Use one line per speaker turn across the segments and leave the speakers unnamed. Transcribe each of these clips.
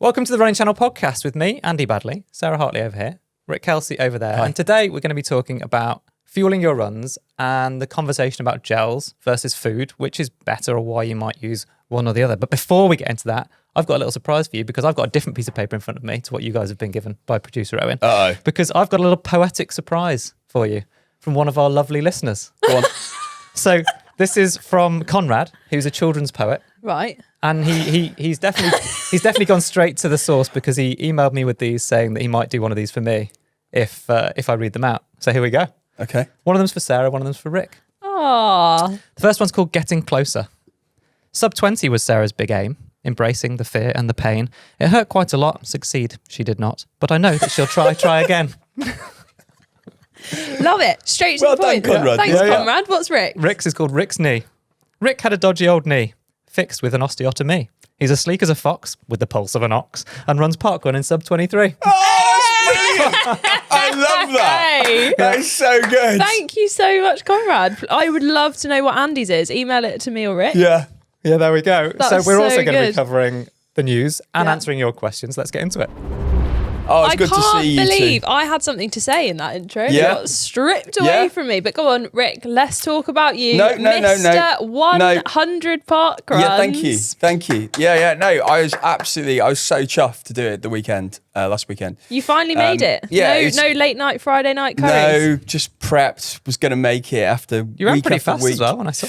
Welcome to the Running Channel podcast with me, Andy Baddeley, Sarah Hartley over here, Rick Kelsey over there.
Hi.
And today we're going to be talking about fueling your runs and the conversation about gels versus food, which is better or why you might use one or the other. But before we get into that, I've got a little surprise for you because I've got a different piece of paper in front of me to what you guys have been given by producer Owen.
Uh-oh.
Because I've got a little poetic surprise for you from one of our lovely listeners.
Go on.
So this is from Conrad, who's a children's poet.
Right.
And he's definitely gone straight to the source because he emailed me with these saying that he might do one of these for me if I read them out. So here we go.
Okay.
One of them's for Sarah, one of them's for Rick.
Aww.
The first one's called Getting Closer. Sub 20 was Sarah's big aim, embracing the fear and the pain. It hurt quite a lot. Succeed, she did not. But I know that she'll try again.
Love it. Straight to
Well
the
done,
point.
Conrad.
Thanks,
Yeah, yeah.
Conrad. What's Rick?
Rick's is called Rick's Knee. Rick had a dodgy old knee, fixed with an osteotomy. He's as sleek as a fox, with the pulse of an ox, and runs parkrun in sub 23.
Oh, that's brilliant. I love that.
Hey.
That is so good.
Thank you so much, Conrad. I would love to know what Andy's is. Email it to me or Rick.
Yeah.
Yeah, there we go.
That's
so we're
so
also going to be
good.
covering the news and
Yeah.
answering your questions. Let's get into it.
Oh, it's
I
good to
can't
see you
believe
two.
I had something to say in that intro.
Yeah.
It got stripped away
Yeah.
from me. But go on, Rick, let's talk about you.
No.
Mr. 100 park runs.
Yeah, thank you. Yeah. No, I was so chuffed to do it the weekend, last weekend.
You finally made it.
yeah,
No,
it's-
no late night Friday night curries.
No, just prepped. Was going to make it after
You ran
week
pretty
after
fast
week.
as well when I saw.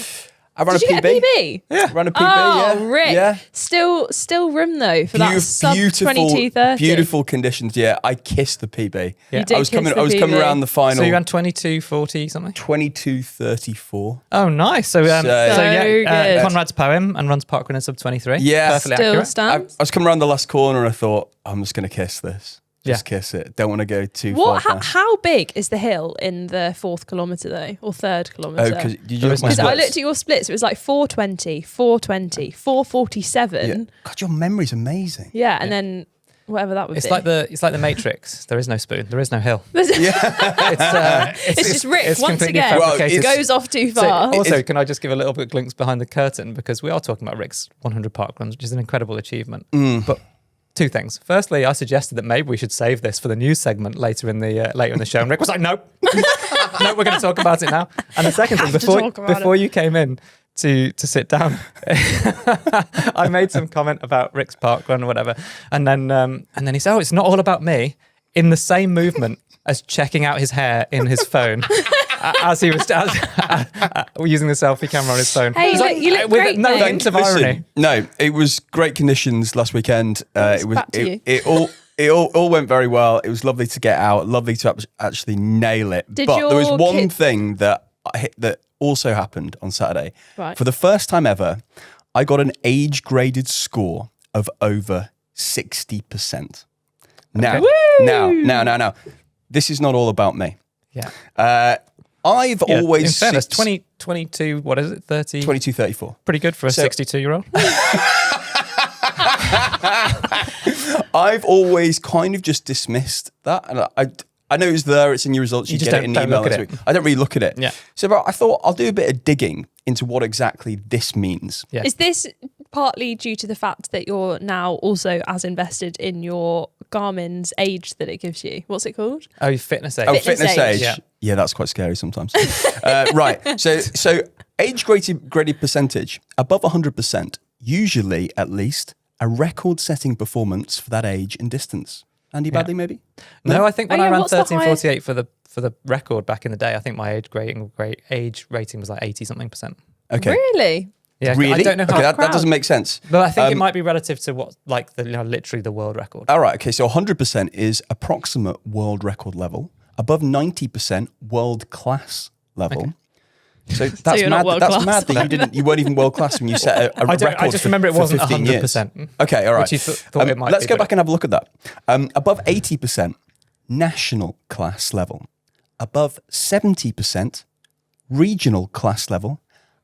I ran
Did you
a
get a
PB.
PB?
Yeah, ran a PB.
Oh,
yeah,
Rick.
Yeah.
Still room though for that sub 22:30.
Beautiful conditions. Yeah, I kissed the PB.
Yeah.
You did
I was
kiss
coming.
the
I was coming
PB.
around the final.
So you ran 22:40 something?
22:34.
Oh, nice. So
So good.
Conrad's poem and runs parkrun in sub 23.
Yeah.
Perfectly
Still
accurate.
I
stands.
was coming around the last corner and I thought, I'm just going to kiss this. Just
Yeah.
kiss it. Don't want to go too
What?
far.
How big is the hill in the 4th kilometre though, or 3rd kilometre?
Because did you
There
look
is
at my
no
Because I
splits?
looked at your splits, it was like 420, 420, 447.
Yeah. God, your memory's amazing.
Yeah, and then whatever that would
It's
be.
like the Matrix. There is no spoon. There is no hill.
Yeah.
It's just Rick
it's
once
completely
again.
Well,
fabricated.
it's-
goes off too
So
far.
also, can I just give a little bit glimpse behind the curtain because we are talking about Rick's 100 parkruns, which is an incredible achievement. But two things. Firstly, I suggested that maybe we should save this for the news segment later in the show, and Rick was like, "Nope, no, we're going to talk about it now." And the second thing,
have to talk about
before you came in to sit down, I made some comment about Rick's parkrun or whatever, and then he said, "Oh, it's not all about me." In the same movement as checking out his hair in his phone. As he was using the selfie camera on his phone.
Hey,
It was
you look
with
great,
no
though.
hint of irony.
No, it was great conditions last weekend.
Thanks,
It was
back to you.
it all went very well. It was lovely to get out, lovely to actually nail it.
Did
but there was
your
one
kid-
thing that also happened on Saturday.
Right.
For the first time ever, I got an age-graded score of over 60%. Now,
Woo!
now, this is not all about me.
Yeah.
I've
Yeah,
always
in fairness, 22, what is it, 30?
22:34.
Pretty good for a
So-
62-year-old.
I've always kind of just dismissed that, and I know it's there. It's in your results. You
just
get it in the
don't
email
look at
next
it.
week. I don't really look at it.
Yeah.
So, but I thought I'll do a bit of digging into what exactly this means.
Yeah.
Is this partly due to the fact that you're now also as invested in your Garmin's age that it gives you? What's it called?
Oh, your fitness age.
Oh,
Fitness
fitness
age.
age.
Yeah.
Yeah, that's quite scary sometimes. Right. So age graded percentage above 100%. Usually, at least, a record-setting performance for that age and distance. Andy
Yeah.
Baddeley, maybe?
No, I think when
Oh,
I
yeah,
ran
what's the
13:48 for the record back in the day, I think my age rating was like 80-something%.
Okay.
Really?
Yeah,
Really?
I don't know how,
Okay, that
crowd.
doesn't make sense.
but I think it might be relative to what, like literally the world record.
All right, okay, so 100% is approximate world record level. Above 90% world class level.
Okay.
So that's
you're not
mad.
world
That's
class.
mad that you weren't even world class when you set a record.
I just remember it
for
wasn't
15 years.
100%.
Okay, all right.
Which you thought it might
let's
be,
go
but-
back and have a look at that. Above 80% national class level. Above 70% regional class level.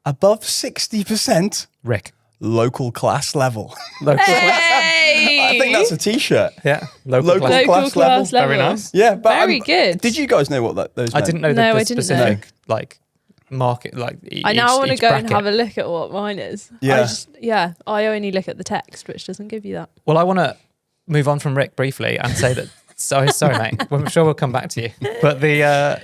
Above 60%
Rick.
local class level.
Local
Hey!
I think that's a t-shirt.
Yeah, local
Local
class.
Local
class level.
class level.
Very nice.
Yeah, but
Very good.
Did you guys know what those
I
meant?
didn't know
No,
the
I didn't
specific like market, like
I now want to
each
go and
bracket.
have a look at what mine is.
Yeah.
I only look at the text, which doesn't give you that.
Well, I want to move on from Rick briefly and say that, sorry, mate, I'm sure we'll come back to you. But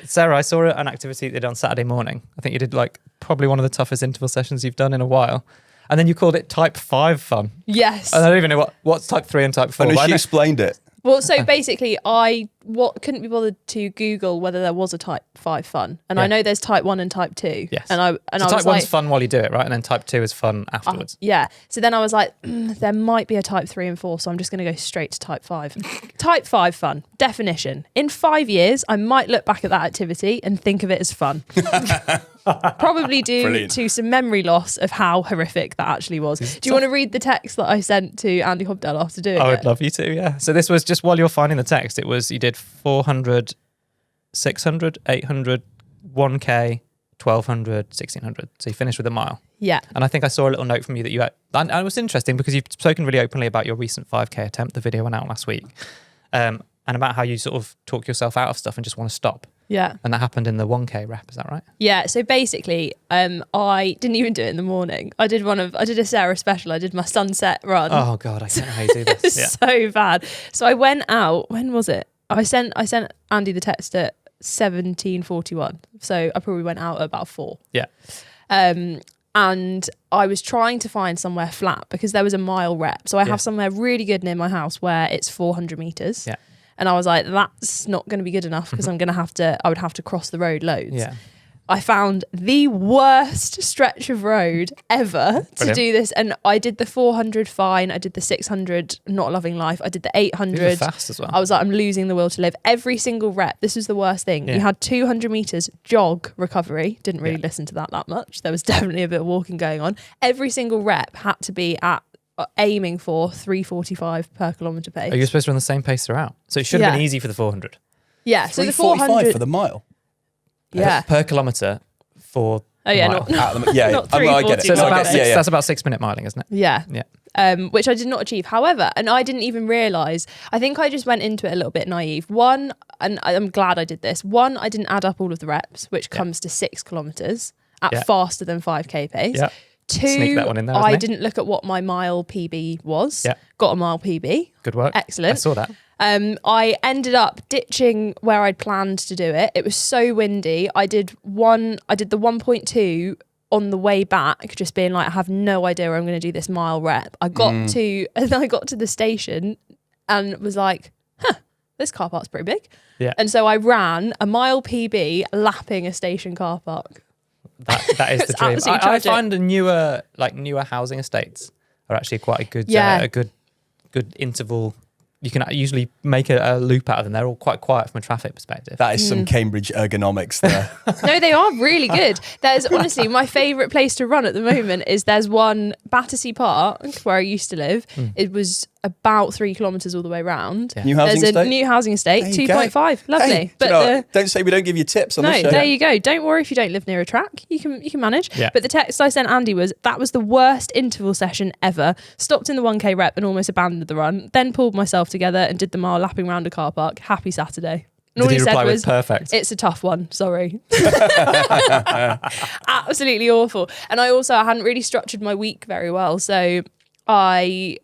Sarah, I saw an activity you did on Saturday morning. I think you did like probably one of the toughest interval sessions you've done in a while. And then you called it type 5 fun.
Yes.
And I don't even know what's type 3 and type 4.
I know she explained it.
Well, so basically, couldn't be bothered to Google whether there was a type 5 fun, and I know there's type 1 and type 2.
Yes.
And I
so
was
type 1's
like,
fun while you do it, right? And then type 2 is fun afterwards.
yeah. So then I was like, there might be a type 3 and 4, so I'm just going to go straight to type 5. Type 5 fun definition: in 5 years, I might look back at that activity and think of it as fun. Probably due
Brilliant.
to some memory loss of how horrific that actually was. Do you want to read the text that I sent to Andy Baddeley after doing it?
I would love you to, yeah. So this was just while you're finding the text, it was, you did 400, 600, 800, 1K, 1200, 1600. So you finished with a mile.
Yeah.
And I think I saw a little note from you that you had, and it was interesting because you've spoken really openly about your recent 5K attempt. The video went out last week. And about how you sort of talk yourself out of stuff and just want to stop.
Yeah.
And that happened in the 1K rep, is that right?
Yeah, so basically, I didn't even do it in the morning. I did a Sarah special. I did my sunset run.
Oh God, I don't know how you do this.
It's
Yeah.
so bad. So I went out. When was it? I sent Andy the text at 17:41. So I probably went out at about 4.
Yeah.
And I was trying to find somewhere flat because there was a mile rep. So I have somewhere really good near my house where it's 400 meters.
Yeah.
And I was like, that's not going to be good enough because I would have to cross the road loads.
Yeah.
I found the worst stretch of road ever to
Brilliant.
do this. And I did the 400 fine. I did the 600 not loving life. I did the 800.
These are fast as well.
I was like, I'm losing the will to live. Every single rep, this was the worst thing.
Yeah.
You had 200 meters jog recovery. Didn't really listen to that much. There was definitely a bit of walking going on. Every single rep had to be at aiming for 3:45 per kilometre pace.
Are you supposed to run the same pace throughout? So it should have been easy for the 400.
Yeah, so the
3:45
400
for the mile.
Yeah.
Per kilometre for
Oh yeah,
mile.
not
Yeah,
Not
I get it.
So it's
No, I
about
get it. Yeah.
that's about 6 minute miling, isn't it?
yeah.
Yeah.
Which I did not achieve. However, and I didn't even realise, I think I just went into it a little bit naive. One, and I'm glad I did this. One, I didn't add up all of the reps, which comes to 6 kilometres at faster than 5k pace.
Yeah. Sneak
Two,
that one in there,
I
hasn't he?
didn't look at what my mile PB was.
Yeah.
Got a mile PB.
Good work.
Excellent.
I saw that.
I ended up ditching where I'd planned to do it. It was so windy. I did the 1.2 on the way back, just being like, I have no idea where I'm going to do this mile rep. I got to the station and was like, this car park's pretty big.
Yeah.
And so I ran a mile PB lapping a station car park.
That is the
It's
dream.
absolutely
I
tragic.
find the newer housing estates are actually quite a good good interval. You can usually make a loop out of them. They're all quite quiet from a traffic perspective.
That is some Cambridge ergonomics there.
No, they are really good. There's honestly my favourite place to run at the moment is there's one Battersea Park where I used to live. It was about 3 kilometres all the way round.
Yeah.
New housing
There's a
estate?
new housing estate,
There you go.
2.5. Lovely.
Hey,
But
do you know what? Don't say we don't give you tips on
no,
the show.
there you go. Don't worry if you don't live near a track. You can manage.
Yeah.
But the text I sent Andy was, that was the worst interval session ever. Stopped in the 1k rep and almost abandoned the run. Then pulled myself together and did the mile lapping round a car park. Happy Saturday. And all
Did he
he said
reply with
was,
perfect?
it's a tough one, sorry. Absolutely awful. And I hadn't really structured my week very well. So I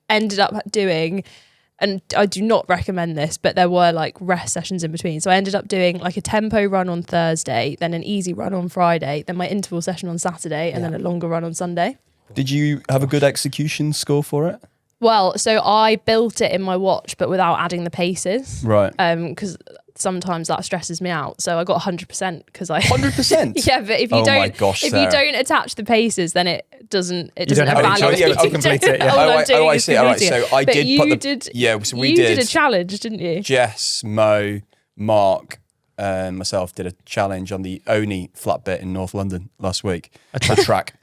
ended up doing, and I do not recommend this, but there were like rest sessions in between. So I ended up doing like a tempo run on Thursday, then an easy run on Friday, then my interval session on Saturday, and then a longer run on Sunday.
Did you have a good execution score for it?
Well, so I built it in my watch, but without adding the paces.
Right.
Because sometimes that stresses me out. So I got 100% because I
100%?
Yeah, but if you
Oh my
don't,
gosh,
if
Sarah.
you don't attach the paces, then it doesn't
don't have any
evaluate.
choice but to complete it, yeah.
All I'm doing
I
is
see. All right.
completing
So
it.
I
But
did
you
put the
did.
yeah. So we
you
did.
did a challenge, didn't you?
Jess, Mo, Mark, and myself did a challenge on the Oni flat bit in North London last week. A track.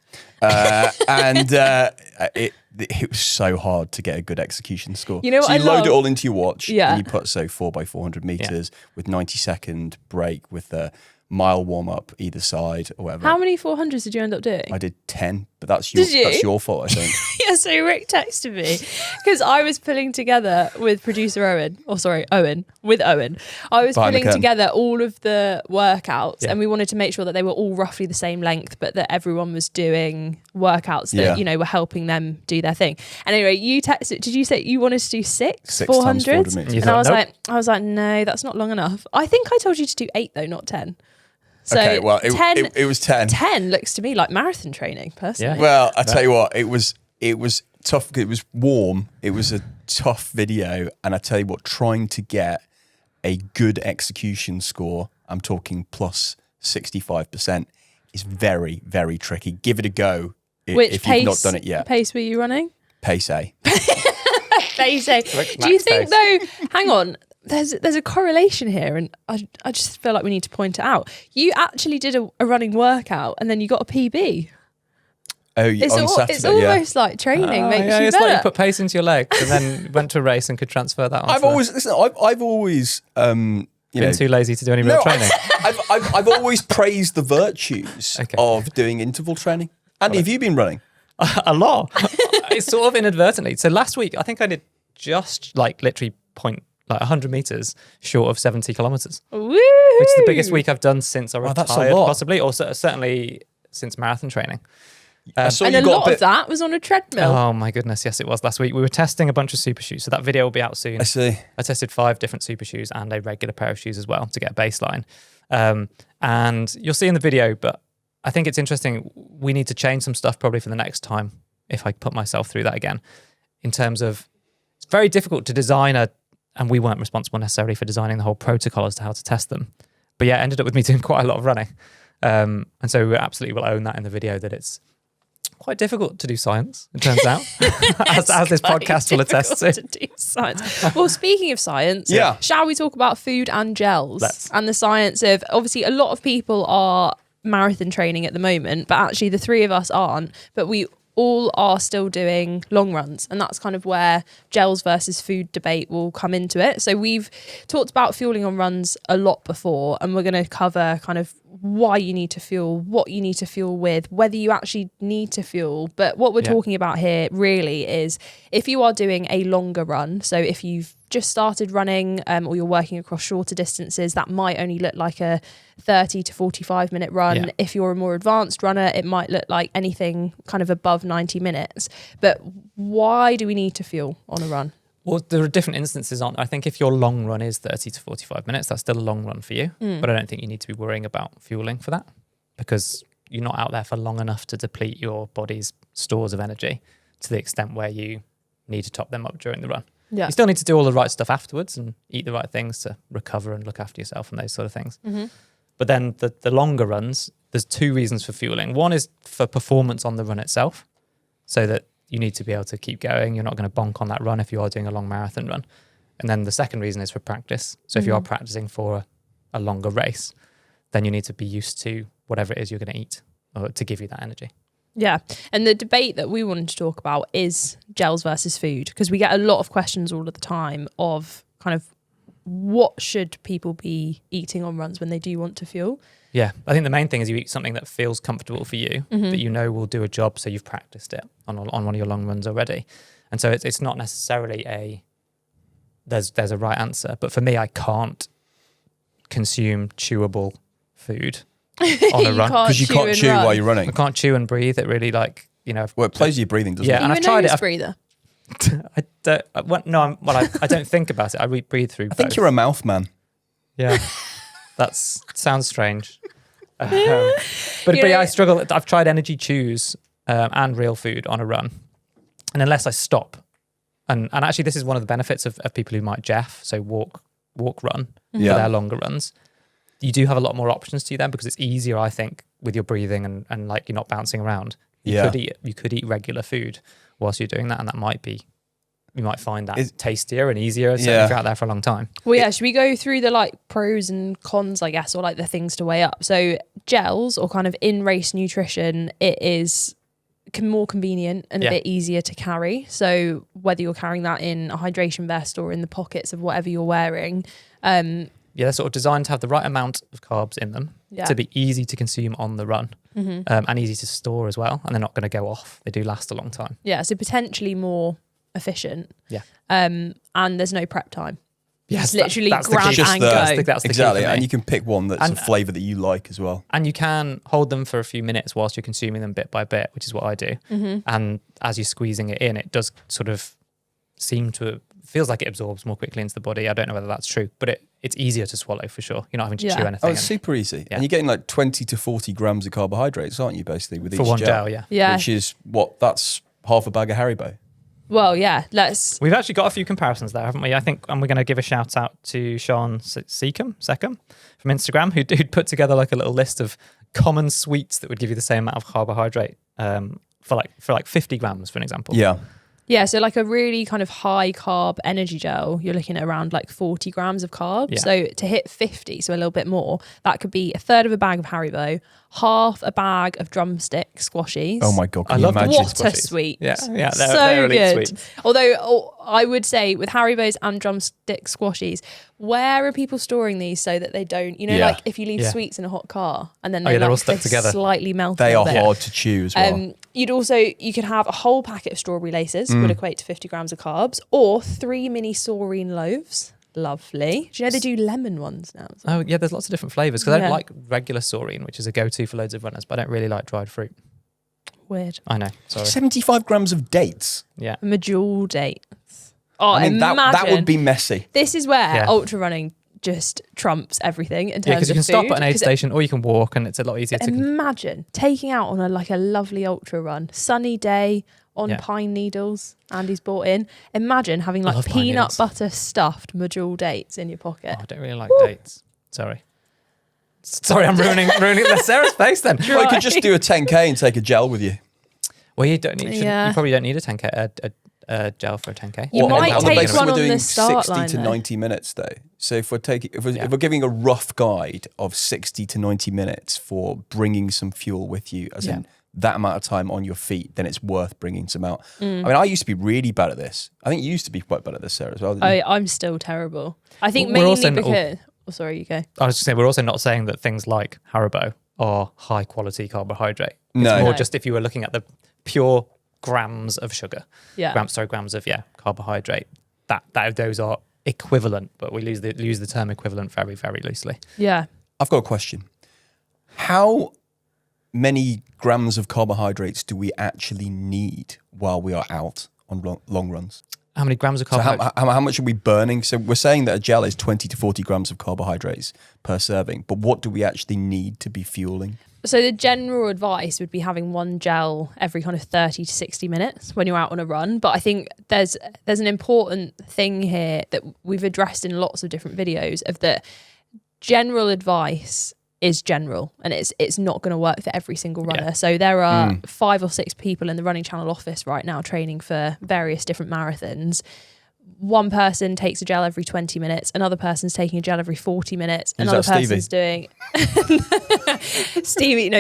It was so hard to get a good execution score.
You know what
so you
I
load
love?
it all into your watch,
Yeah.
and you put 4x400 meters with 90-second break with the mile warm up either side or whatever.
How many 400s did you end up doing?
I did 10, but that's
Did you?
your fault, I think.
Yeah, so Rick texted me because I was pulling together with producer Owen. I was
Behind the
pulling
curtain.
together all of the workouts
Yeah.
and we wanted to make sure that they were all roughly the same length, but that everyone was doing workouts that,
Yeah.
were helping them do their thing. And anyway, you texted, did you say you wanted to do six
6 times 400
400s?
meters.
You
And
thought, nope.
I was like, no, that's not long enough. I think I told you to do 8 though, not 10. So
Okay, well,
10,
it was 10.
10 looks to me like marathon training, personally.
Yeah.
Well, I tell you what, it was tough. It was warm. It was a tough video, and I tell you what, trying to get a good execution score, I'm talking plus 65%, is very, very tricky. Give it a go
Which
if
pace,
you've not done it yet.
pace were you running?
Pace A.
Pace.
Like
Do you
max
think
pace.
though? Hang on. There's a correlation here, and I just feel like we need to point it out. You actually did a running workout, and then you got a PB.
Oh, on Saturday,
It's almost like training makes you
it's
better.
like you put pace into your legs and then went to a race and could transfer that on.
I've always
been too lazy to do any real
No,
training.
I've always praised the virtues
Okay.
of doing interval training. Andy, have you been running?
A lot. It's sort of inadvertently. So last week, I think I did just like literally 100 meters short of 70 kilometers,
Woo!
which is the biggest week I've done since I
Wow, that's a
retired,
lot.
possibly, or certainly since marathon training.
I saw
And
you
a
got
lot
bit.
of that was on a treadmill.
Oh my goodness, yes, it was last week. We were testing a bunch of super shoes, so that video will be out soon.
I see.
I tested 5 different super shoes and a regular pair of shoes as well to get a baseline. And you'll see in the video, but I think it's interesting. We need to change some stuff probably for the next time if I put myself through that again. In terms of, it's very difficult to design and we weren't responsible necessarily for designing the whole protocol as to how to test them. But yeah, it ended up with me doing quite a lot of running. And so we absolutely will own that in the video, that it's quite difficult to do science, it turns out, as this podcast will attest to.
Do science. Well, speaking of science,
Yeah.
shall we talk about food and gels
Let's.
and the science of, obviously a lot of people are marathon training at the moment, but actually the 3 of us aren't, but we all are still doing long runs, and that's kind of where gels versus food debate will come into it. So we've talked about fueling on runs a lot before, and we're going to cover kind of why you need to fuel, what you need to fuel with, whether you actually need to fuel. But what we're talking about here really is if you are doing a longer run, so if you've just started running or you're working across shorter distances, that might only look like a 30 to 45 minute run.
Yeah.
If you're a more advanced runner, it might look like anything kind of above 90 minutes. But why do we need to fuel on a run?
Well, there are different instances on. I think if your long run is 30 to 45 minutes, that's still a long run for you. But I don't think you need to be worrying about fueling for that, because you're not out there for long enough to deplete your body's stores of energy to the extent where you need to top them up during the run.
Yeah.
You still need to do all the right stuff afterwards and eat the right things to recover and look after yourself and those sort of things. But then the longer runs, there's 2 reasons for fueling. One is for performance on the run itself, so that you need to be able to keep going. You're not going to bonk on that run if you are doing a long marathon run. And then the second reason is for practice. So if you are practicing for a longer race, then you need to be used to whatever it is you're going to eat or to give you that energy.
Yeah. And the debate that we wanted to talk about is gels versus food, because we get a lot of questions all of the time of kind of what should people be eating on runs when they do want to fuel.
Yeah, I think the main thing is you eat something that feels comfortable for you, that you know will do a job, so you've practiced it on one of your long runs already. And so it's not necessarily there's a right answer. But for me, I can't consume chewable food on a run.
Because you can't chew while you're running.
I can't chew and breathe. It really
Well, it plays your breathing, doesn't
Yeah.
it?
And
Are you
I've
a
tried
nose
it.
breather?
I don't think about it. I breathe through
I think
both.
you're a mouth man.
Yeah, that sounds strange. But yeah, I struggle. I've tried energy chews and real food on a run, and unless I stop, and actually this is one of the benefits of people who might jeff, so walk, run for their longer runs. You do have a lot more options to them because it's easier, I think, with your breathing and like you're not bouncing around. You could eat regular food whilst you're doing that, and that might be. You might find that tastier and easier if you're out there for a long time.
Well, yeah, should we go through the like pros and cons, I guess, or like the things to weigh up? So gels or kind of in-race nutrition, it is more convenient and a bit easier to carry. So whether you're carrying that in a hydration vest or in the pockets of whatever you're wearing,
they're sort of designed to have the right amount of carbs in them to be easy to consume on the run and easy to store as well. And they're not going to go off. They do last a long time.
Yeah, so potentially more efficient.
Yeah.
And there's no prep time.
Yes,
It's literally
that's the
grab
key.
and
That's
go.
the
Exactly,
key for me.
and you can pick one that's a flavour that you like as well.
And you can hold them for a few minutes whilst you're consuming them bit by bit, which is what I do. And as you're squeezing it in, it does sort of feels like it absorbs more quickly into the body. I don't know whether that's true, but it's easier to swallow for sure. You're not having to chew anything.
Oh, it's super easy.
Yeah.
And you're getting like 20 to 40 grams of carbohydrates, aren't you, basically, with
for
each
one
gel?
gel,
Yeah.
Which is that's half a bag of Haribo.
Well, yeah,
We've actually got a few comparisons there, haven't we? I think, and we're going to give a shout out to Sean Secombe from Instagram, who'd put together like a little list of common sweets that would give you the same amount of carbohydrate for 50 grams, for an example.
Yeah.
Yeah, so like a really kind of high carb energy gel, you're looking at around like 40 grams of carbs.
Yeah.
So to hit 50, so a little bit more, that could be a third of a bag of Haribo, half a bag of drumstick squashies.
Oh my God,
I
can you
love
imagine?
What a
squashies.
sweet.
Yeah,
So
they're elite
good.
sweets.
Although I would say with Haribos and drumstick squashies, where are people storing these so that they don't, like if you leave
Yeah.
sweets in a hot car and then
Oh, yeah, they're all
like,
stuck together.
slightly melt
They
a
are
little bit.
hard to chew as well.
You could have a whole packet of strawberry laces, would equate to 50 grams of carbs, or 3 mini saurine loaves. Lovely. Do you know they do lemon ones now?
Oh, yeah, there's lots of different flavours because I
Yeah.
don't like regular saurine, which is a go-to for loads of runners, but I don't really like dried fruit.
Weird.
I know, sorry.
75 grams of dates.
Yeah.
Medjool dates. Oh,
I mean, that
imagine.
would be messy.
This is where
Yeah.
ultra running just trumps everything in terms
Yeah, because you
of
can stop
food,
at an aid
'cause
station or you can walk and it's a lot easier to...
Imagine taking out on a lovely ultra run, sunny day on
Yeah.
pine needles. Andy's bought in. Imagine having like
love pine
peanut
needles.
butter stuffed Medjool dates in your pocket.
Oh, I don't really like dates. Sorry, I'm ruining Sarah's face then.
Well, you could just do a 10K and take a gel with you.
Well, you don't need.
Yeah.
You probably don't need a 10K, a gel for a 10K.
You
Or
might
on the
take
basis
one
we're
on the
doing
start
60
line,
to
though.
90 minutes though. So if we're giving a rough guide of 60 to 90 minutes for bringing some fuel with you, as in that amount of time on your feet, then it's worth bringing some out. I mean, I used to be really bad at this. I think you used to be quite bad at this, Sarah, as well. Didn't you?
I'm still terrible. I think
We're
mainly
also not-
because... Oh, sorry, you go.
I was just saying, we're also not saying that things like Haribo are high quality carbohydrate. It's
No.
more
No.
just if you were looking at the pure grams of sugar,
Yeah.
grams of carbohydrate. That those are equivalent, but we use the term equivalent very, very loosely.
Yeah.
I've got a question. How many grams of carbohydrates do we actually need while we are out on long runs?
How many grams of
So
carbohydrate?
how much are we burning? So we're saying that a gel is 20 to 40 grams of carbohydrates per serving, but what do we actually need to be fueling?
So the general advice would be having one gel every kind of 30 to 60 minutes when you're out on a run. But I think there's an important thing here that we've addressed in lots of different videos of that general advice is general and it's not going to work for every single runner.
Yeah.
So there are 5 or 6 people in the Running Channel office right now training for various different marathons. One person takes a gel every 20 minutes, another person's taking a gel every 40 minutes,
Who's
another
that, Stevie?
person's doing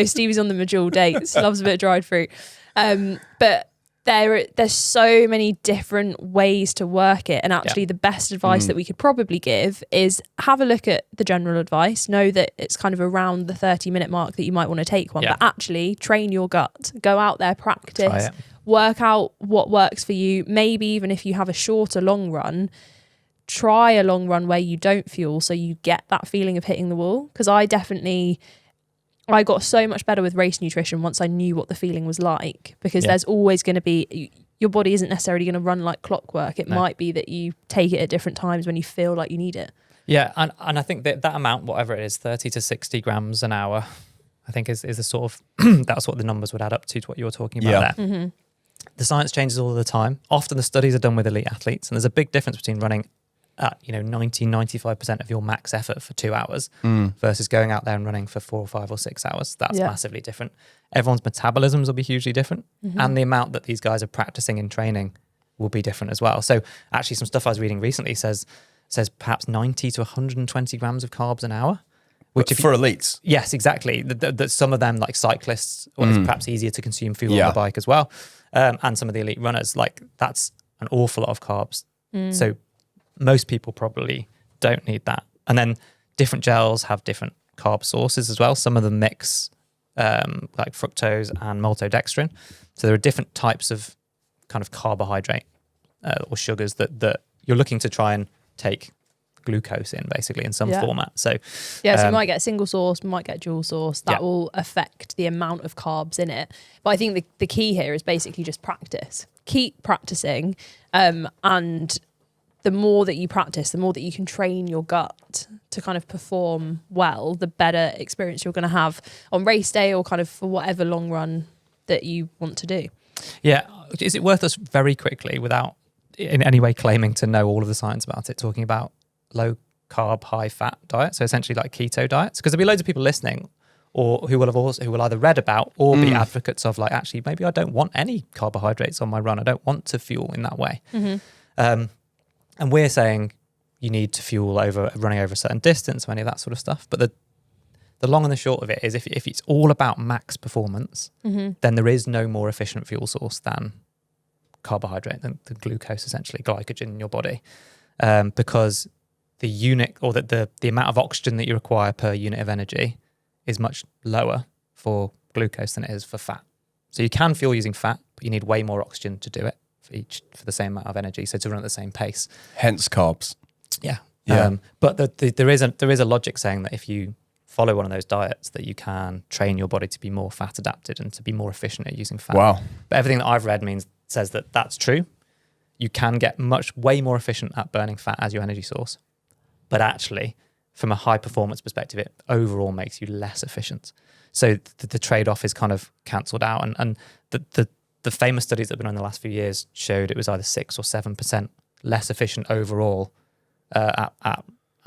Stevie's on the Medjool dates, loves a bit of dried fruit. But there's so many different ways to work it, and actually the best advice that we could probably give is have a look at the general advice, know that it's kind of around the 30-minute mark that you might want to take one, but actually train your gut, go out there, practice,
Try it.
work out what works for you. Maybe even if you have a shorter long run, try a long run where you don't fuel so you get that feeling of hitting the wall. Because I got so much better with race nutrition once I knew what the feeling was like, because there's always going to be, your body isn't necessarily going to run like clockwork. It might be that you take it at different times when you feel like you need it.
Yeah, and I think that amount, whatever it is, 30 to 60 grams an hour, I think is a sort of, that's what the numbers would add up to what you're talking about there.
Mm-hmm.
The science changes all the time. Often the studies are done with elite athletes, and there's a big difference between running at 90-95% of your max effort for 2 hours versus going out there and running for 4 or 5 or 6 hours. That's massively different. Everyone's metabolisms will be hugely different, and the amount that these guys are practicing in training will be different as well. So actually some stuff I was reading recently says perhaps 90 to 120 grams of carbs an hour. Which
for elites.
Yes, exactly. That some of them, like cyclists, it's perhaps easier to consume fuel on the bike as well. And some of the elite runners, like that's an awful lot of carbs. So most people probably don't need that. And then different gels have different carb sources as well. Some of them mix like fructose and maltodextrin. So there are different types of kind of carbohydrate or sugars that you're looking to try and take glucose in, basically, in some format. So
so you might get single source, might get dual source. That will affect the amount of carbs in it. But I think the key here is basically just practice. Keep practicing, and the more that you practice, the more that you can train your gut to kind of perform well, the better experience you're going to have on race day or kind of for whatever long run that you want to do.
Yeah. Is it worth us very quickly, without in any way claiming to know all of the science about it, talking about low carb, high fat diet? So essentially like keto diets, because there'll be loads of people listening or who will either read about or be advocates of like, actually, maybe I don't want any carbohydrates on my run. I don't want to fuel in that way. And we're saying you need to fuel running over a certain distance or any of that sort of stuff. But the long and the short of it is if it's all about max performance, then there is no more efficient fuel source than carbohydrate, than the glucose, essentially, glycogen in your body. Because the unit or the amount of oxygen that you require per unit of energy is much lower for glucose than it is for fat. So you can fuel using fat, but you need way more oxygen to do it for the same amount of energy, so to run at the same pace.
Hence carbs.
Yeah. But there is a logic saying that if you follow one of those diets, that you can train your body to be more fat adapted and to be more efficient at using fat.
Wow.
But everything that I've read says that that's true. You can get way more efficient at burning fat as your energy source. But actually, from a high performance perspective, it overall makes you less efficient. So the trade-off is kind of cancelled out. And the famous studies that have been on in the last few years showed it was either 6 or 7% less efficient overall at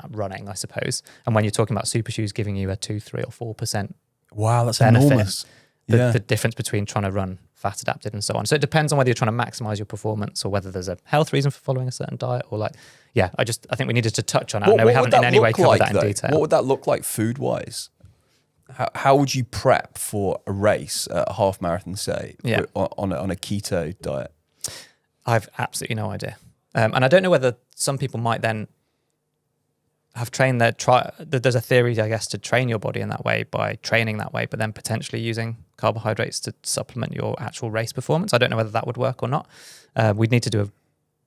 running, I suppose. And when you're talking about super shoes giving you a 2, 3 or 4%
wow, that's
benefit,
enormous.
The difference between trying to run fat adapted and so on. So it depends on whether you're trying to maximize your performance or whether there's a health reason for following a certain diet or like, I think we needed to touch on it. I know we haven't in any way covered that in detail.
What would that look like food-wise? How would you prep for a race, a half marathon, say, on a keto diet?
I've absolutely no idea. And I don't know whether some people might then have trained there's a theory, I guess, to train your body in that way by training that way, but then potentially using carbohydrates to supplement your actual race performance. I don't know whether that would work or not. We'd need to do a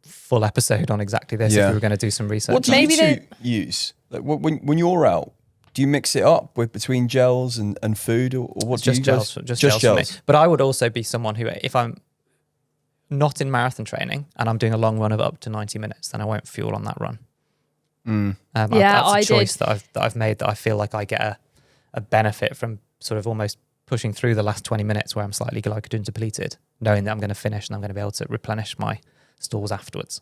full episode on exactly this if we were going to do some research.
What do you two use? Like, when you're out, do you mix it up between gels and food, or what do you
gels? Just gels for me. But I would also be someone who, if I'm not in marathon training and I'm doing a long run of up to 90 minutes, then I won't fuel on that run. That's a choice that I've made, that I feel like I get a benefit from sort of almost pushing through the last 20 minutes where I'm slightly glycogen depleted, knowing that I'm going to finish and I'm going to be able to replenish my stores afterwards.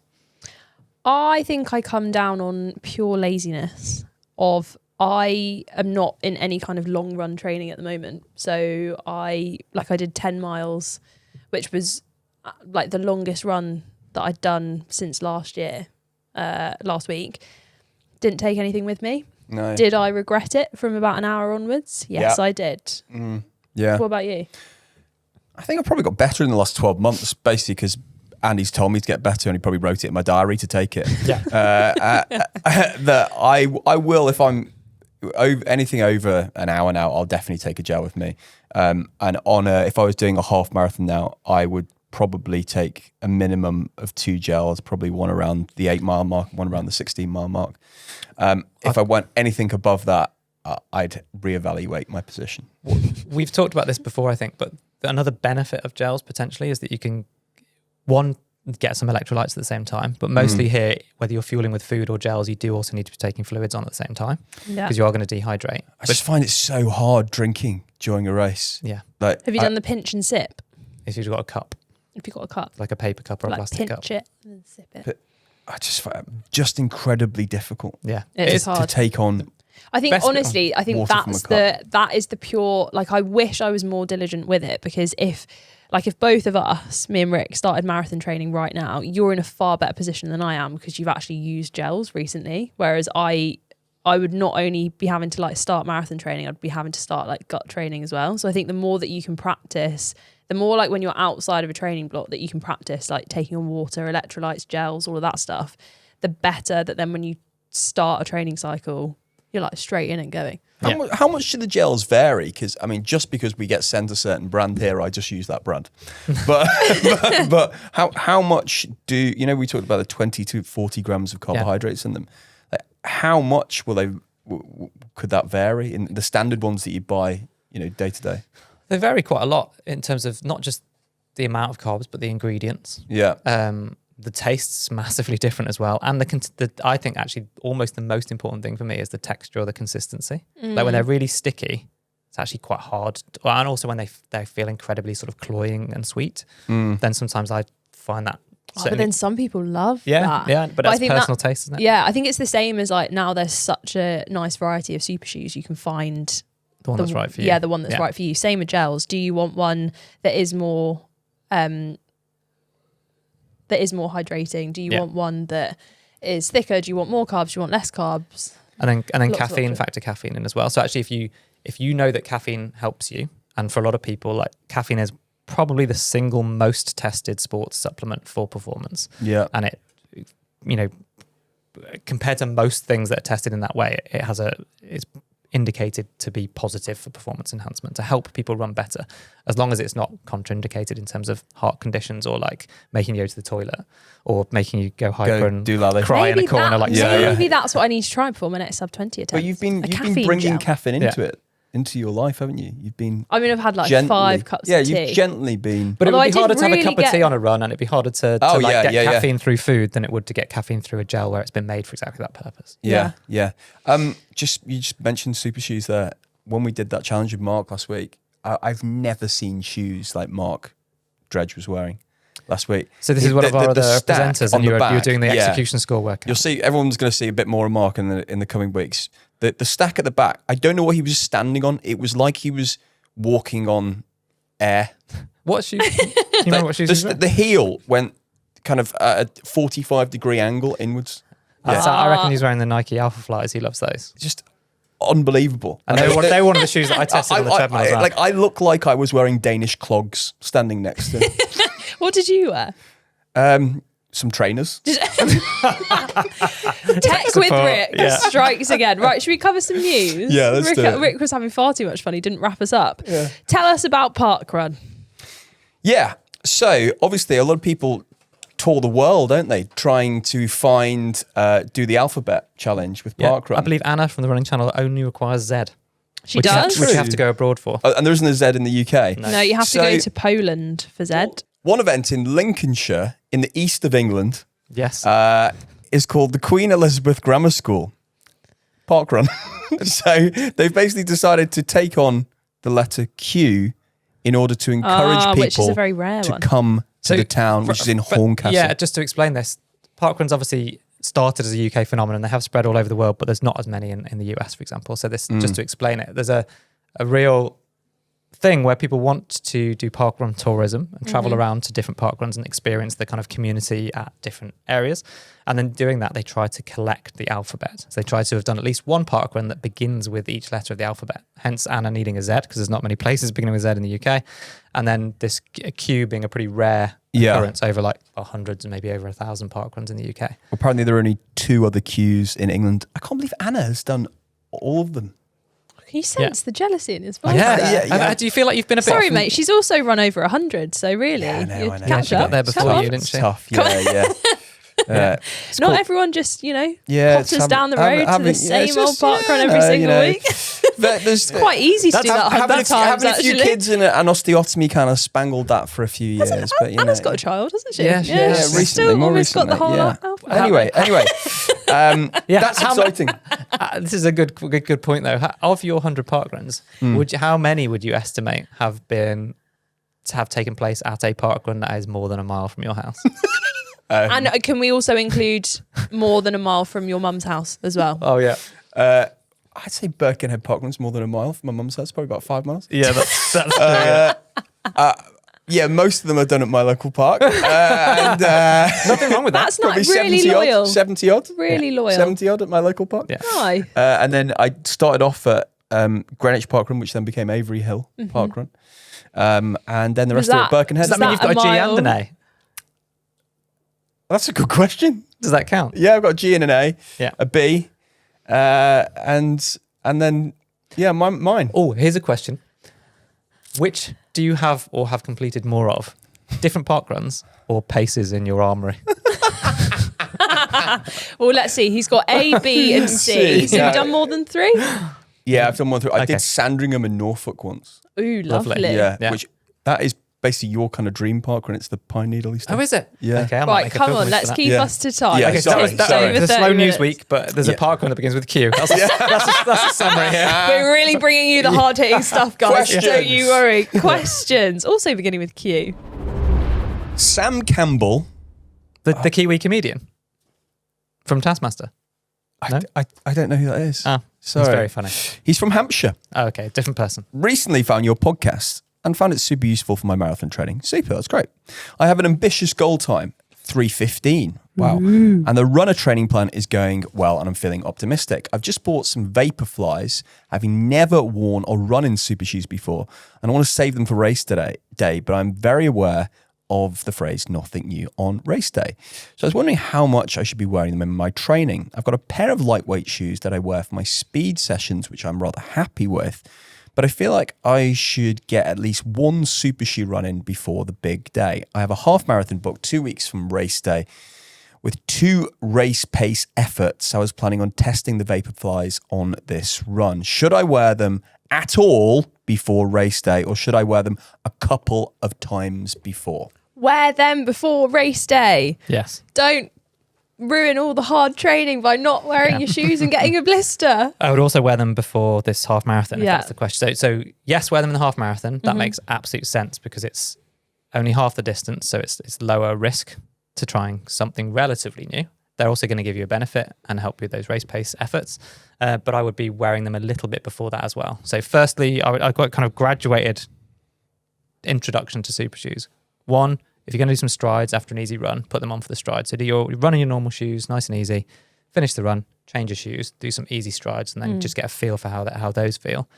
I think I come down on pure laziness of I am not in any kind of long run training at the moment. So I did 10 miles, which was like the longest run that I'd done since last week. Didn't take anything with me.
No.
Did I regret it from about an hour onwards? Yes, I did.
Yeah.
What about you?
I think I probably got better in the last 12 months, basically because Andy's told me to get better and he probably wrote it in my diary to take it.
Yeah.
That I will, if I'm anything over an hour now, I'll definitely take a gel with me. And if I was doing a half marathon now, I would probably take a minimum of 2 gels, probably one around the 8-mile mark, one around the 16-mile mark. If I went anything above that, I'd reevaluate my position.
We've talked about this before, I think, but another benefit of gels potentially is that you can, one, get some electrolytes at the same time, but mostly here, whether you're fueling with food or gels, you do also need to be taking fluids on at the same time because you are going to dehydrate.
I just find it so hard drinking during a race.
Yeah.
Like,
Have you done the pinch and sip?
If you've got a cup.
If you've got a cup.
Like a paper cup or a plastic cup.
Pinch it and then sip it.
I just find it just incredibly difficult.
Yeah.
It is hard
to take on.
I think honestly, I think that is the pure, like, I wish I was more diligent with it, because if both of us, me and Rick, started marathon training right now, you're in a far better position than I am because you've actually used gels recently. Whereas I would not only be having to start marathon training, I'd be having to start gut training as well. So I think the more that you can practice, the more when you're outside of a training block that you can practice taking on water, electrolytes, gels, all of that stuff, the better that then when you start a training cycle, you're like straight in and going.
How much do the gels vary? Because I mean, just because we get sent a certain brand here, I just use that brand. But how much do you know? We talked about the 20 to 40 grams of carbohydrates in them. Like, how much will they? Could that vary in the standard ones that you buy? Day to day.
They vary quite a lot in terms of not just the amount of carbs, but the ingredients.
Yeah.
The taste's massively different as well. And I think actually almost the most important thing for me is the texture or the consistency. Like when they're really sticky, it's actually quite hard. And also when they feel incredibly sort of cloying and sweet, then sometimes I find that.
But then some people love that.
Yeah, but that's personal taste, isn't it?
Yeah, I think it's the same as like now there's such a nice variety of super shoes. You can find
the one that's right for you.
Yeah, the one that's right for you. Same with gels. Do you want one that is more hydrating? Do you want one that is thicker? Do you want more carbs? Do you want less carbs?
And then caffeine, factor caffeine in as well. So actually if you know that caffeine helps you, and for a lot of people, like caffeine is probably the single most tested sports supplement for performance.
Yeah.
And it, compared to most things that are tested in that way, it's indicated to be positive for performance enhancement, to help people run better, as long as it's not contraindicated in terms of heart conditions or like making you go to the toilet or making you go hyper and cry in a corner.
Maybe that's what I need to try before my next sub 20 attempt.
But you've been bringing caffeine into your life, haven't you?
I've had like 5 cups of tea.
Yeah, you've gently been.
But it would be harder to have a cup of tea on a run, and it'd be harder to get caffeine through food than it would to get caffeine through a gel where it's been made for exactly that purpose.
Yeah. You just mentioned super shoes there. When we did that challenge with Mark last week, I've never seen shoes like Mark Dredge was wearing last week.
So this is one of our other presenters, and you're doing the execution score workout.
You'll see, everyone's going to see a bit more of Mark in the coming weeks. The stack at the back, I don't know what he was standing on. It was like he was walking on air.
What shoes? You remember what shoes?
The heel went kind of at a 45-degree angle inwards.
Yeah. So I reckon he's wearing the Nike Alpha Flies. He loves those.
Just unbelievable.
And they were one of the shoes that I tested on the treadmill as well.
Like I look like I was wearing Danish clogs standing next to him.
What did you wear?
Some trainers.
Tech with Rick strikes again. Right, should we cover some news?
Yeah, let's do it.
Rick was having far too much fun. He didn't wrap us up. Yeah. Tell us about Parkrun.
Yeah, so obviously a lot of people tour the world, don't they? Trying to do the alphabet challenge with Parkrun.
I believe Anna from the running channel only requires Z.
She does?
Which you have to go abroad for.
And there isn't a Z in the UK?
No, you have to go to Poland for Z.
One event in Lincolnshire, in the east of England,
yes,
is called the Queen Elizabeth Grammar School Parkrun. So they've basically decided to take on the letter Q in order to encourage people
which is a very rare
to
one.
come to the town, which is in Horncastle.
Yeah, just to explain this, Parkrun's obviously started as a UK phenomenon. They have spread all over the world, but there's not as many in the US, for example. So this, just to explain it, there's a real thing where people want to do parkrun tourism and travel around to different parkruns and experience the kind of community at different areas. And then doing that, they try to collect the alphabet. So they try to have done at least one parkrun that begins with each letter of the alphabet. Hence Anna needing a Z, because there's not many places beginning with Z in the UK. And then this Q being a pretty rare occurrence over like hundreds and maybe over 1,000 parkruns in the UK.
Apparently there are only 2 other Qs in England. I can't believe Anna has done all of them.
Can you sense the jealousy in his voice?
Yeah. Do you feel like you've been a bit...
Sorry, mate. She's also run over 100, so really.
I know.
Catch up. There before you, didn't she?
Tough,
Not everyone just, potters down the road to the same old parkrun every single week. It's quite easy to do that 100 times,
having a few kids and an osteotomy kind of spangled that for a few years. But
Anna's got a child, hasn't she?
Yeah,
recently, more recently.
Got the whole
Anyway, that's exciting.
This is a good point, though. Of your 100 parkruns, how many would you estimate have taken place at a parkrun that is more than a mile from your house?
And can we also include more than a mile from your mum's house as well?
Oh, yeah.
I'd say Birkenhead Parkrun's more than a mile from my mum's house, probably about 5 miles.
Yeah, that's true.
Yeah, most of them are done at my local park.
Nothing wrong with that.
That's not really loyal.
70 odd.
Really loyal.
70 odd at my local park.
Yeah.
Aye.
And then I started off at Greenwich Parkrun, which then became Avery Hill Parkrun. And then the rest are at Birkenhead.
Does that mean you've got a G and an A?
That's a good question.
Does that count?
Yeah, I've got a G and an A, a B, And then, mine.
Oh, here's a question. Which do you have or have completed more of? Different park runs or paces in your armoury?
Well, let's see. He's got A, B, and C. So you've done more than 3?
Yeah, I've done more than 3. I did Sandringham and Norfolk once.
Ooh, lovely.
Yeah, which that is basically your kind of dream park run. It's the pine needle stuff.
Oh, is it?
Yeah.
Okay, I might
Right,
make a
come
film
on.
for
Let's
that.
keep us to time.
Yeah,
Okay,
sorry.
it's a slow
30
news
minutes.
week, but there's a park run that begins with Q. That's a summary here.
We're really bringing you the hard-hitting stuff, guys.
Questions.
Don't you worry. Questions. Also beginning with Q.
Sam Campbell.
The Kiwi comedian from Taskmaster. No?
I don't know who that is.
Oh,
Sorry.
it's very funny.
He's from Hampshire.
Oh, okay, different person.
Recently found your podcast and found it super useful for my marathon training. Super, that's great. I have an ambitious goal time, 3:15. Wow. And the runner training plan is going well and I'm feeling optimistic. I've just bought some Vaporflies, having never worn or run in super shoes before, and I want to save them for race day, but I'm very aware of the phrase nothing new on race day. So I was wondering how much I should be wearing them in my training. I've got a pair of lightweight shoes that I wear for my speed sessions, which I'm rather happy with, but I feel like I should get at least one super shoe run in before the big day. I have a half marathon booked 2 weeks from race day with 2 race pace efforts. I was planning on testing the Vaporflies on this run. Should I wear them at all before race day, or should I wear them a couple of times before?
Wear them before race day.
Yes.
Don't ruin all the hard training by not wearing your shoes and getting a blister.
I would also wear them before this half marathon, if
Yeah.
that's the question. So yes, wear them in the half marathon. That makes absolute sense because it's only half the distance, so it's lower risk to trying something relatively new. They're also going to give you a benefit and help you with those race pace efforts. But I would be wearing them a little bit before that as well. So firstly, I've got kind of graduated introduction to super shoes. One, if you're going to do some strides after an easy run, put them on for the strides. So run in your normal shoes, nice and easy. Finish the run, change your shoes, do some easy strides, and then just get a feel for how those feel.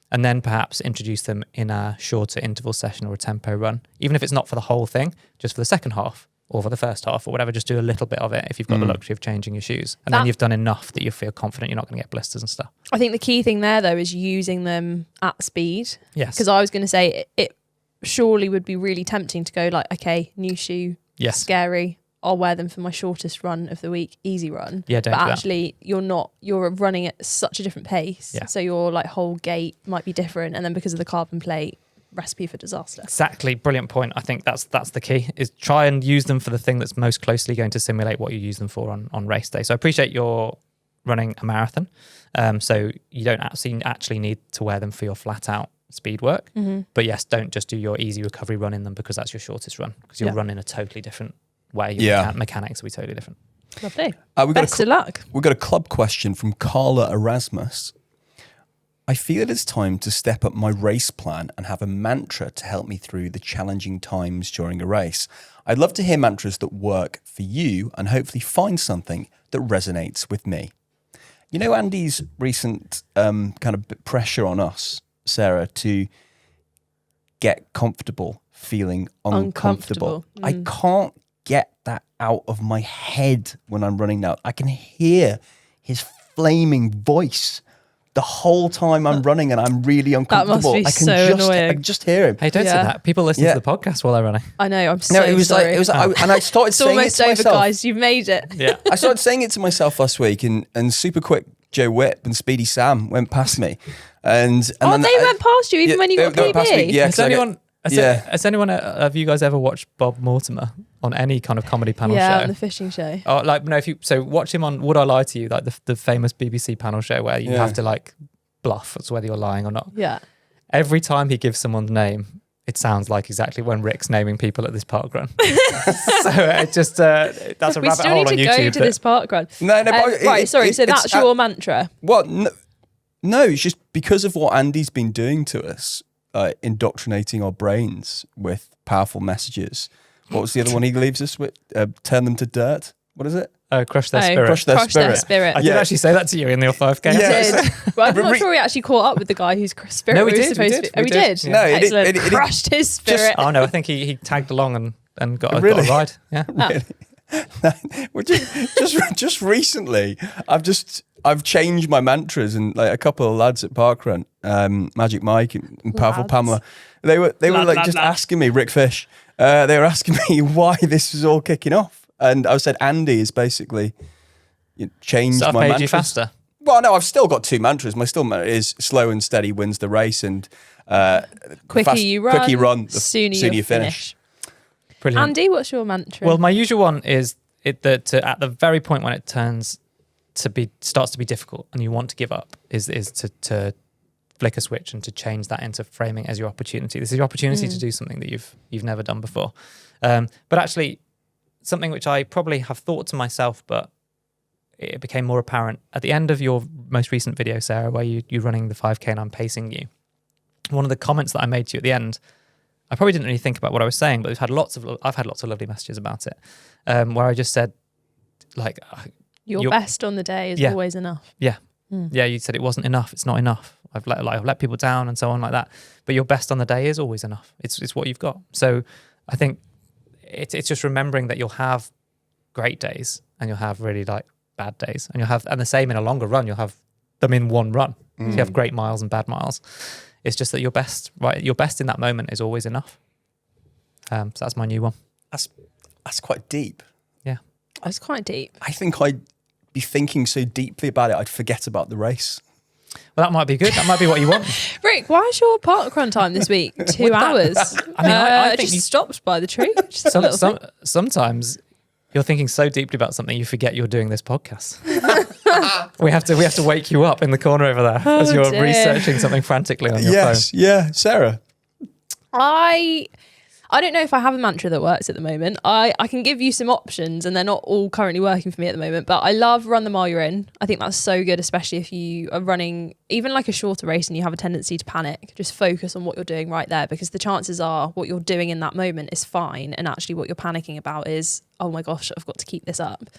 And then perhaps introduce them in a shorter interval session or a tempo run. Even if it's not for the whole thing, just for the second half or for the first half or whatever, just do a little bit of it if you've got the luxury of changing your shoes. And then you've done enough that you feel confident you're not going to get blisters and stuff.
I think the key thing there, though, is using them at speed.
Yes.
Because I was going to say it surely would be really tempting to go like, okay, new shoe,
Yes.
scary. I'll wear them for my shortest run of the week, easy run.
Yeah, don't
But
do that.
actually, you're running at such a different pace.
Yeah.
So your like whole gait might be different. And then because of the carbon plate, recipe for disaster.
Exactly. Brilliant point. I think that's the key, is try and use them for the thing that's most closely going to simulate what you use them for on race day. So I appreciate you're running a marathon. So you don't actually need to wear them for your flat out speed work. But yes, don't just do your easy recovery run in them because that's your shortest run, because you'll run in a totally different way. Your mechanics will be totally different.
Lovely.
Best
of luck.
We've got a club question from Carla Erasmus. I feel it is time to step up my race plan and have a mantra to help me through the challenging times during a race. I'd love to hear mantras that work for you and hopefully find something that resonates with me. You know, Andy's recent kind of pressure on us, Sarah, to get comfortable feeling uncomfortable. I can't get that out of my head when I'm running now. I can hear his flaming voice the whole time I'm running, and I'm really uncomfortable.
be
I can
so
just,
annoying.
I can just hear him.
Hey, don't say that. People listen to the podcast while they're running.
I know. I'm so
No, it was
sorry.
and I started
It's
saying it
almost
to
over,
myself.
guys. You've made it.
Yeah.
I started saying it to myself last week, and super quick Joe Whipp and Speedy Sam went past me, and
Oh,
then
they went past you even when you got
they went past me,
PB?
yeah,
Has
'cause I get-
anyone have you guys ever watched Bob Mortimer on any kind of comedy panel
Yeah,
show?
on the fishing show.
Oh, like no, so watch him on Would I Lie to You, like the famous BBC panel show where you have to like bluff as whether you're lying or not.
Yeah.
Every time he gives someone's name, it sounds like exactly when Rick's naming people at this park run. So it just that's a
We
rabbit
still
hole
need
on
to
YouTube.
go to this park run.
No, but
Right, sorry. So that's your mantra.
Well, no, it's just because of what Andy's been doing to us, indoctrinating our brains with powerful messages. What was the other one he leaves us with? Turn them to dirt. What is it?
Crush their spirit.
Crush their spirit.
I did actually say that to you in your 5K.
You
Yeah.
did. Well, I'm not sure we actually caught up with the guy whose spirit
No, we
was
did, we
supposed
did,
to be. Oh,
we
we
did.
did?
Yeah.
No,
Excellent.
it
Crushed his spirit.
Oh no, I think he tagged along and got a
Really?
ride. Yeah.
Oh.
Well, just recently, I've changed my mantras, and like a couple of lads at Parkrun, Magic Mike and Powerful
Lads.
Pamela, they were like just asking me, Rick Fish, they were asking me why this was all kicking off, and I said Andy is basically changed
So I've
my
made
mantras.
you faster.
Well, no, I've still got two mantras. My still mantra is slow and steady wins the race, and
Quicker you run,
the
sooner you finish.
Brilliant.
Andy, what's your mantra?
Well, my usual one is that at the very point when it starts to be difficult and you want to give up is to flick a switch and to change that into framing as your opportunity. This is your opportunity to do something that you've never done before. But actually, something which I probably have thought to myself, but it became more apparent at the end of your most recent video, Sarah, where you're running the 5K and I'm pacing you. One of the comments that I made to you at the end, I probably didn't really think about what I was saying, but I've had lots of lovely messages about it, where I just said, like,
your best on the day is always enough.
Yeah, yeah. You said it wasn't enough. It's not enough. I've let people down and so on like that. But your best on the day is always enough. It's what you've got. So I think it's just remembering that you'll have great days and you'll have really like bad days, and the same in a longer run. You'll have them in one run. So you have great miles and bad miles. It's just that your best in that moment is always enough. So that's my new one.
That's quite deep.
Yeah.
That's quite deep.
I think I'd be thinking so deeply about it, I'd forget about the race.
Well, that might be good. That might be what you want.
Rick, why is your parkrun time this week 2 hours?
I mean, I think
just
you
stopped by the tree. Just a little thing.
Sometimes you're thinking so deeply about something you forget you're doing this podcast. we have to wake you up in the corner over there as you're
dear.
researching something frantically on your phone.
Yeah, Sarah.
I don't know if I have a mantra that works at the moment. I can give you some options and they're not all currently working for me at the moment, but I love run the mile you're in. I think that's so good, especially if you are running even like a shorter race and you have a tendency to panic. Just focus on what you're doing right there, because the chances are what you're doing in that moment is fine, and actually what you're panicking about is, oh my gosh, I've got to keep this up.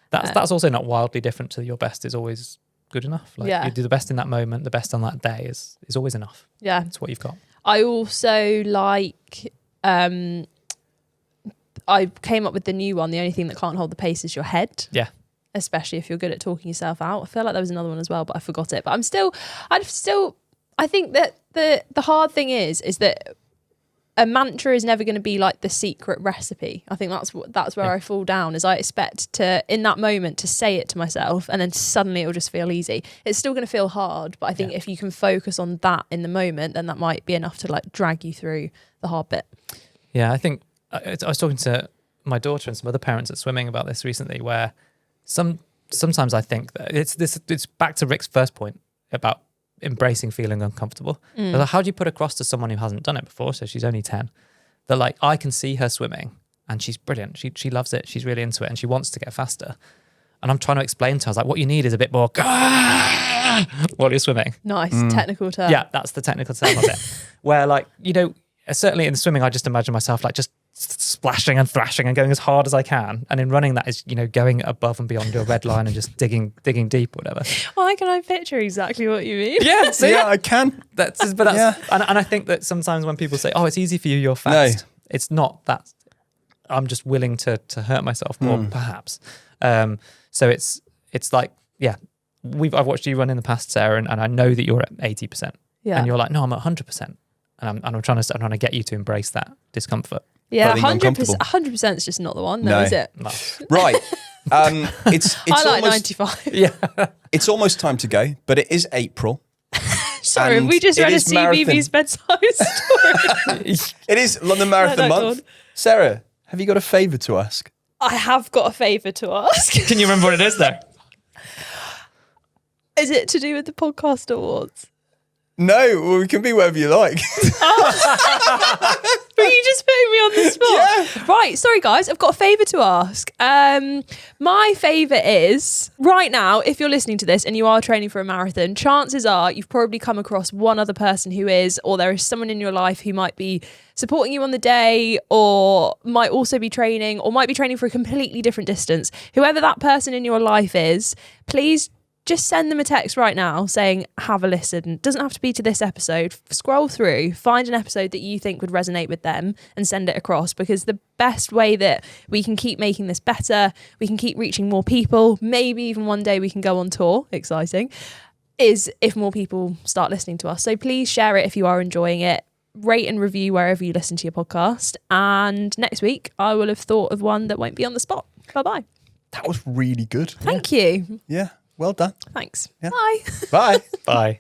That's also not wildly different to your best is always good enough. Like
Yeah.
you do the best in that moment, the best on that day is always enough.
Yeah.
It's what you've got.
I also like... I came up with the new one. The only thing that can't hold the pace is your head.
Yeah.
Especially if you're good at talking yourself out. I feel like there was another one as well, but I forgot it. But I think that the hard thing is that a mantra is never going to be like the secret recipe. I think that's where I fall down, is I expect to, in that moment, to say it to myself and then suddenly it'll just feel easy. It's still going to feel hard, but I think if you can focus on that in the moment, then that might be enough to like drag you through the hard bit.
Yeah, I think I was talking to my daughter and some other parents at swimming about this recently, where sometimes I think that it's back to Rick's first point about embracing feeling uncomfortable. Like, how do you put across to someone who hasn't done it before? So she's only 10. That like, I can see her swimming and she's brilliant. She loves it. She's really into it and she wants to get faster. And I'm trying to explain to her, I was like, what you need is a bit more while you're swimming.
Nice technical term.
Yeah, that's the technical term of it. Where like, certainly in swimming, I just imagine myself like just splashing and thrashing and going as hard as I can. And in running, that is, going above and beyond your red line and just digging deep or whatever.
Why can I picture exactly what you mean?
Yeah, see,
Yeah, I can.
and I think that sometimes when people say, "Oh, it's easy for you, you're fast," it's not that. I'm just willing to hurt myself more, perhaps. So it's like, yeah, I've watched you run in the past, Sarah, and I know that you're at 80%,
Yeah.
and you're like, no, I'm at 100%, and I'm trying to get you to embrace that discomfort.
Yeah,
Feeling uncomfortable.
100% is just not the one, though,
No.
is it?
No.
Right. It's
I like
almost
95.
Yeah,
it's almost time to go, but it is April.
Sorry,
And
we just
it
read a
is marathon.
CBeebies bedtime story.
It is London Marathon
that
month.
gone.
Sarah, have you got a favour to ask?
I have got a favour to ask.
can you remember what it is though?
Is it to do with the podcast awards?
No, well, we can be wherever you like.
But you just putting me on the spot.
Yeah.
Right, sorry guys, I've got a favour to ask. My favour is, right now, if you're listening to this and you are training for a marathon, chances are you've probably come across one other person who is, or there is someone in your life who might be supporting you on the day, or might also be training, or might be training for a completely different distance. Whoever that person in your life is, please just send them a text right now saying, have a listen. It doesn't have to be to this episode. Scroll through, find an episode that you think would resonate with them and send it across, because the best way that we can keep making this better, we can keep reaching more people, maybe even one day we can go on tour, exciting, is if more people start listening to us. So please share it if you are enjoying it. Rate and review wherever you listen to your podcast. And next week, I will have thought of one that won't be on the spot. Bye-bye.
That was really good.
Thank you.
Yeah. Well done.
Thanks.
Yeah.
Bye.
Bye.
Bye.